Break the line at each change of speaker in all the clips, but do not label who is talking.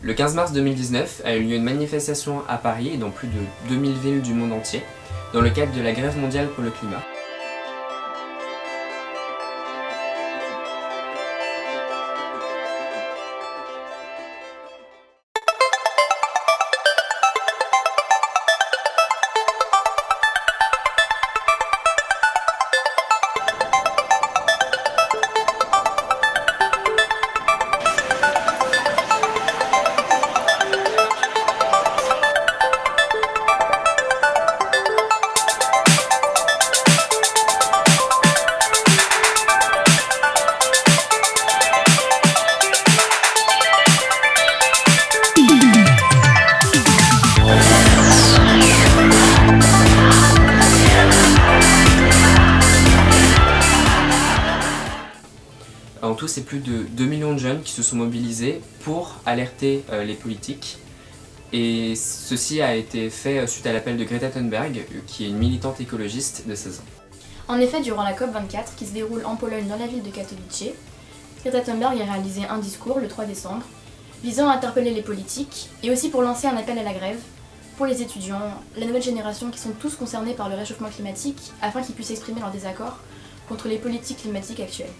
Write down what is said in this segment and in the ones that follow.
Le 15 mars 2019 a eu lieu une manifestation à Paris et dans plus de 2000 villes du monde entier, dans le cadre de la grève mondiale pour le climat. En tout, c'est plus de 2 millions de jeunes qui se sont mobilisés pour alerter les politiques. Et ceci a été fait suite à l'appel de Greta Thunberg, qui est une militante écologiste de 16 ans.
En effet, durant la COP24, qui se déroule en Pologne dans la ville de Katowice, Greta Thunberg a réalisé un discours le 3 décembre, visant à interpeller les politiques et aussi pour lancer un appel à la grève pour les étudiants, la nouvelle génération qui sont tous concernés par le réchauffement climatique, afin qu'ils puissent exprimer leur désaccord contre les politiques climatiques actuelles.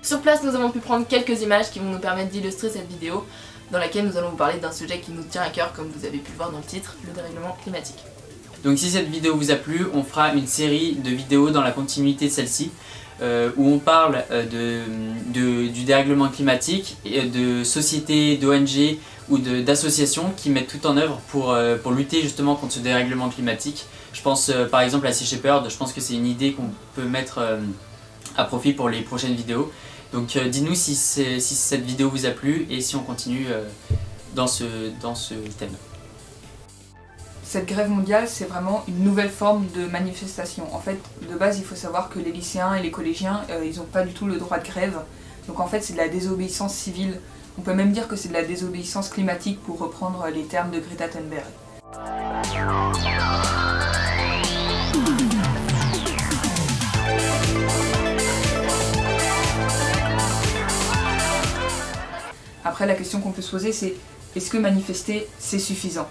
Sur place, nous avons pu prendre quelques images qui vont nous permettre d'illustrer cette vidéo dans laquelle nous allons vous parler d'un sujet qui nous tient à cœur, comme vous avez pu le voir dans le titre, le dérèglement climatique.
Donc si cette vidéo vous a plu, on fera une série de vidéos dans la continuité de celle-ci où on parle du dérèglement climatique et de sociétés, d'ONG ou d'associations qui mettent tout en œuvre pour lutter justement contre ce dérèglement climatique. Je pense par exemple à Sea Shepherd, je pense que c'est une idée qu'on peut mettre à profit pour les prochaines vidéos. Donc dites-nous si cette vidéo vous a plu et si on continue dans ce thème.
Cette grève mondiale, c'est vraiment une nouvelle forme de manifestation. En fait, de base, il faut savoir que les lycéens et les collégiens, ils n'ont pas du tout le droit de grève. Donc en fait, c'est de la désobéissance civile. On peut même dire que c'est de la désobéissance climatique pour reprendre les termes de Greta Thunberg. Après, la question qu'on peut se poser, c'est est-ce que manifester, c'est suffisant?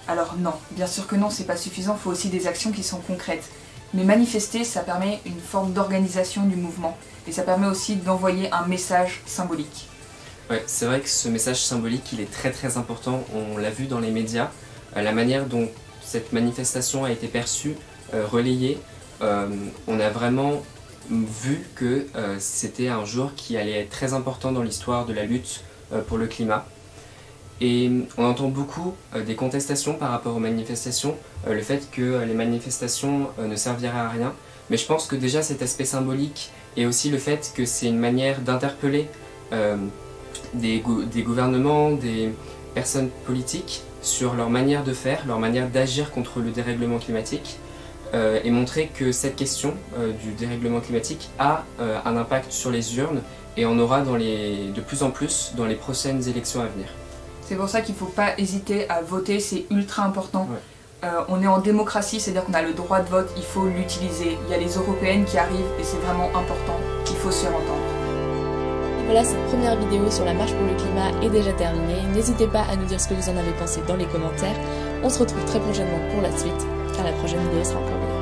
Alors non, bien sûr que non, c'est pas suffisant, il faut aussi des actions qui sont concrètes. Mais manifester, ça permet une forme d'organisation du mouvement. Et ça permet aussi d'envoyer un message symbolique.
Ouais, c'est vrai que ce message symbolique, il est très important. On l'a vu dans les médias, la manière dont cette manifestation a été perçue, relayée. On a vraiment vu que c'était un jour qui allait être très important dans l'histoire de la lutte pour le climat. Et on entend beaucoup des contestations par rapport aux manifestations, le fait que les manifestations ne serviraient à rien. Mais je pense que déjà cet aspect symbolique et aussi le fait que c'est une manière d'interpeller des gouvernements, des personnes politiques sur leur manière de faire, leur manière d'agir contre le dérèglement climatique et montrer que cette question du dérèglement climatique a un impact sur les urnes et on aura de plus en plus dans les prochaines élections à venir.
C'est pour ça qu'il ne faut pas hésiter à voter, c'est ultra important.
Ouais.
On est en démocratie, c'est-à-dire qu'on a le droit de vote, il faut l'utiliser. Il y a les européennes qui arrivent et c'est vraiment important, il faut se faire entendre.
Voilà, cette première vidéo sur la marche pour le climat est déjà terminée. N'hésitez pas à nous dire ce que vous en avez pensé dans les commentaires. On se retrouve très prochainement pour la suite, car la prochaine vidéo sera encore meilleure.